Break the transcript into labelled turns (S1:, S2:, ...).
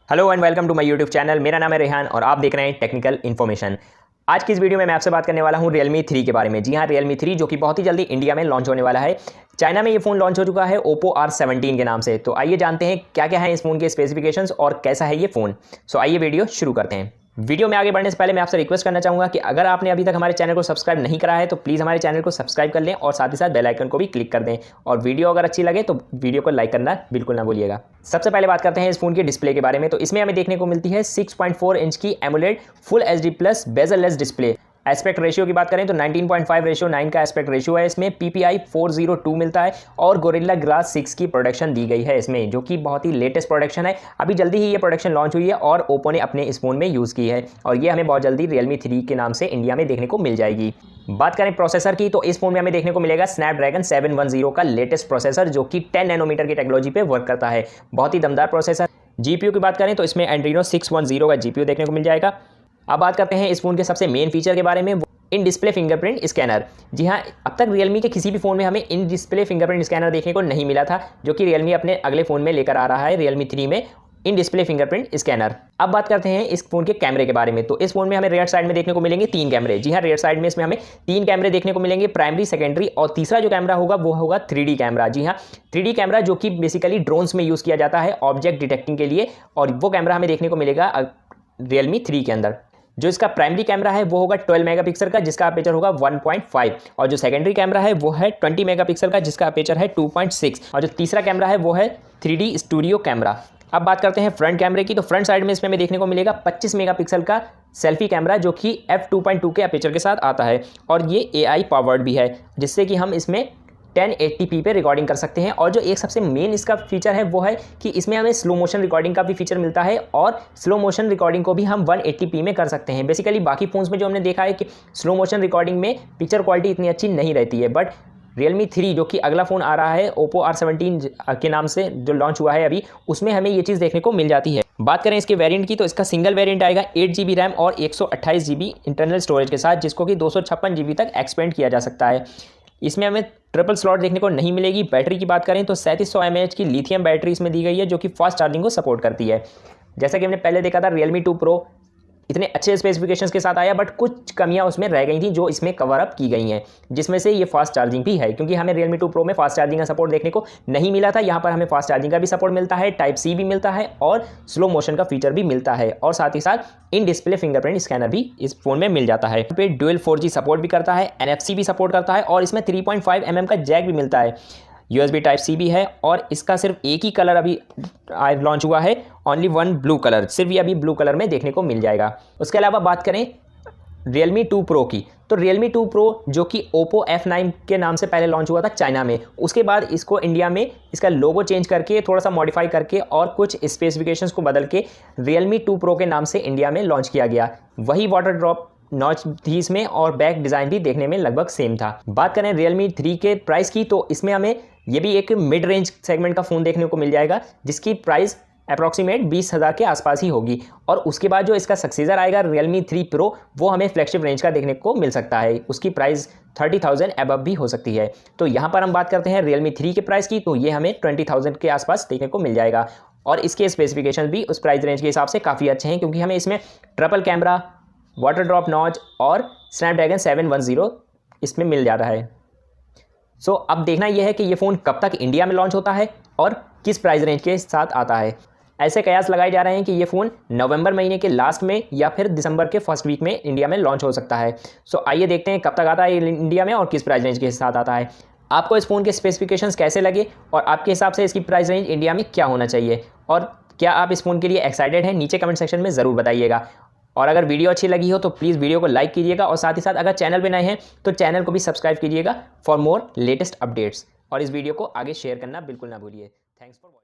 S1: Hello and welcome to my YouTube channel. मेरा नाम है रेहान और आप देख रहे हैं टेक्निकल इन्फॉर्मेशन। आज की इस वीडियो में मैं आपसे बात करने वाला हूं Realme 3 के बारे में। जी हां, Realme 3 जो कि बहुत ही जल्दी इंडिया में लॉन्च होने वाला है। चाइना में ये फ़ोन लॉन्च हो चुका है Oppo R17 के नाम से। तो आइए जानते हैं क्या क्या है इस फ़ोन के स्पेसिफिकेशंस और कैसा है ये फ़ोन। सो आइए वीडियो शुरू करते हैं। वीडियो में आगे बढ़ने से पहले मैं आपसे रिक्वेस्ट करना चाहूँगा कि अगर आपने अभी तक हमारे चैनल को सब्सक्राइब नहीं करा है तो प्लीज़ हमारे चैनल को सब्सक्राइब कर लें और साथ ही साथ बेल आइकन को भी क्लिक कर दें। और वीडियो अगर अच्छी लगे तो वीडियो को लाइक करना बिल्कुल ना भूलिएगा। सबसे पहले बात करते हैं इस फोन के डिस्प्ले के बारे में। तो इसमें हमें देखने को मिलती है 6.4 इंच की AMOLED full HD plus bezel-less display. Aspect ratio की बात करें तो 19.5 रेशियो 9 का एस्पेक्ट रेशियो है इसमें। PPI 402 मिलता है और गोरिल्ला ग्लास 6 की प्रोडक्शन दी गई है इसमें, जो कि बहुत ही लेटेस्ट प्रोडक्शन है। अभी जल्दी ही ये प्रोडक्शन लॉन्च हुई है और ओप्पो ने अपने इस फोन में यूज़ की है और ये हमें बहुत जल्दी Realme 3 के नाम से इंडिया में देखने को मिल जाएगी। बात करें प्रोसेसर की तो इस फोन में हमें देखने को मिलेगा स्नैपड्रैगन 710 का लेटेस्ट प्रोसेसर, जो कि 10 नैनोमीटर की टेक्नोलॉजी पे वर्क करता है। बहुत ही दमदार प्रोसेसर। जीपीयू की बात करें तो इसमें एंड्रीनो 610 का जीपीयू देखने को मिल जाएगा। अब बात करते हैं इस फोन के सबसे मेन फीचर के बारे में, इन डिस्प्ले फिंगरप्रिंट स्कैनर। जी हाँ, अब तक Realme के किसी भी फ़ोन में हमें इन डिस्प्ले फिंगरप्रिंट स्कैनर देखने को नहीं मिला था, जो कि Realme अपने अगले फ़ोन में लेकर आ रहा है Realme 3 में इन डिस्प्ले फिंगरप्रिंट स्कैनर। अब बात करते हैं इस फोन के कैमरे के बारे में। तो इस फोन में हमें रेयर साइड में देखने को मिलेंगे 3 कैमरे। जी हाँ, रेयर साइड में इसमें हमें 3 कैमरे देखने को मिलेंगे, प्राइमरी, सेकेंडरी और तीसरा जो कैमरा होगा वो होगा 3D कैमरा। जी हाँ, 3D कैमरा जो कि बेसिकली ड्रोन्स में यूज़ किया जाता है ऑब्जेक्ट डिटेक्टिंग के लिए, और वो कैमरा हमें देखने को मिलेगा Realme 3 के अंदर। जो इसका प्राइमरी कैमरा है वो होगा 12 मेगापिक्सल का, जिसका अपेचर होगा 1.5, और जो सेकेंडरी कैमरा है वो है 20 मेगापिक्सल का, जिसका अपेचर है 2.6, और जो तीसरा कैमरा है वो है 3D स्टूडियो कैमरा। अब बात करते हैं फ्रंट कैमरे की। तो फ्रंट साइड में इसमें हमें देखने को मिलेगा 25 मेगापिक्सल का सेल्फी कैमरा, जो कि f2.2 के अपेचर के साथ आता है और ये AI पावर्ड भी है, जिससे कि हम इसमें 1080p पे रिकॉर्डिंग कर सकते हैं। और जो एक सबसे मेन इसका फीचर है वो है कि इसमें हमें स्लो मोशन रिकॉर्डिंग का भी फीचर मिलता है, और स्लो मोशन रिकॉर्डिंग को भी हम 180p में कर सकते हैं। बेसिकली बाकी फ़ोन्स में जो हमने देखा है कि स्लो मोशन रिकॉर्डिंग में पिक्चर क्वालिटी इतनी अच्छी नहीं रहती है, बट Realme 3 जो कि अगला फ़ोन आ रहा है Oppo R17 के नाम से जो लॉन्च हुआ है अभी, उसमें हमें ये चीज़ देखने को मिल जाती है। बात करें इसके वेरिएंट की तो इसका सिंगल वेरिएंट आएगा 8GB रैम और 128GB इंटरनल स्टोरेज के साथ, जिसको कि 256GB तक एक्सपेंड किया जा सकता है। इसमें हमें ट्रिपल स्लॉट देखने को नहीं मिलेगी। बैटरी की बात करें तो 3700 mAh की लिथियम बैटरी इसमें दी गई है, जो कि फास्ट चार्जिंग को सपोर्ट करती है। जैसा कि हमने पहले देखा था Realme 2 Pro इतने अच्छे स्पेसिफिकेशंस के साथ आया, बट कुछ कमियां उसमें रह गई थी जो इसमें कवर अप की गई हैं, जिसमें से ये फास्ट चार्जिंग भी है, क्योंकि हमें Realme 2 Pro में फास्ट चार्जिंग का सपोर्ट देखने को नहीं मिला था। यहाँ पर हमें फास्ट चार्जिंग का भी सपोर्ट मिलता है, टाइप C भी मिलता है और स्लो मोशन का फीचर भी मिलता है, और साथ ही साथ इन डिस्प्ले फिंगरप्रिंट स्कैनर भी इस फोन में मिल जाता है। पे डुअल 4G सपोर्ट भी करता है, NFC भी सपोर्ट करता है, और इसमें 3.5 mm का जैक भी मिलता है। USB टाइप C भी है, और इसका सिर्फ एक ही कलर अभी लॉन्च हुआ है, ओनली वन ब्लू कलर, सिर्फ ये अभी ब्लू कलर में देखने को मिल जाएगा। उसके अलावा बात करें Realme 2 Pro की, तो Realme 2 Pro जो कि Oppo F9 के नाम से पहले लॉन्च हुआ था चाइना में, उसके बाद इसको इंडिया में इसका लोगो चेंज करके थोड़ा सा मॉडिफाई करके और कुछ स्पेसिफिकेशंस को बदल के Realme 2 Pro के नाम से इंडिया में लॉन्च किया गया। वही वाटर ड्रॉप नॉच थी इसमें, और बैक डिज़ाइन भी देखने में लगभग सेम था। बात करें Realme 3 के प्राइस की तो इसमें हमें ये भी एक मिड रेंज सेगमेंट का फ़ोन देखने को मिल जाएगा, जिसकी प्राइस अप्रॉक्सीमेट 20,000 के आसपास ही होगी। और उसके बाद जो इसका सक्सेसर आएगा Realme 3 Pro, वो हमें फ्लैगशिप रेंज का देखने को मिल सकता है। उसकी प्राइस 30,000 अबव भी हो सकती है। तो यहाँ पर हम बात करते हैं Realme 3 के प्राइस की, तो ये हमें 20,000 के आसपास देखने को मिल जाएगा। और इसके स्पेसिफिकेशन भी उस प्राइस रेंज के हिसाब से काफ़ी अच्छे हैं, क्योंकि हमें इसमें triple camera, water drop notch और स्नैपड्रैगन 710 इसमें मिल जाता है। सो अब देखना यह है कि ये फ़ोन कब तक इंडिया में लॉन्च होता है और किस प्राइस रेंज के साथ आता है। ऐसे कयास लगाए जा रहे हैं कि ये फ़ोन नवंबर महीने के लास्ट में या फिर दिसंबर के फर्स्ट वीक में इंडिया में लॉन्च हो सकता है। सो आइए देखते हैं कब तक आता है इंडिया में और किस प्राइस रेंज के साथ आता है। आपको इस फ़ोन के स्पेसिफिकेशंस कैसे लगे और आपके हिसाब से इसकी प्राइस रेंज इंडिया में क्या होना चाहिए, और क्या आप इस फ़ोन के लिए एक्साइटेड हैं, नीचे कमेंट सेक्शन में ज़रूर बताइएगा। और अगर वीडियो अच्छी लगी हो तो प्लीज़ वीडियो को लाइक कीजिएगा, और साथ ही साथ अगर चैनल पे नए हैं तो चैनल को भी सब्सक्राइब कीजिएगा फॉर मोर लेटेस्ट अपडेट्स, और इस वीडियो को आगे शेयर करना बिल्कुल ना भूलिए। Thanks for watching.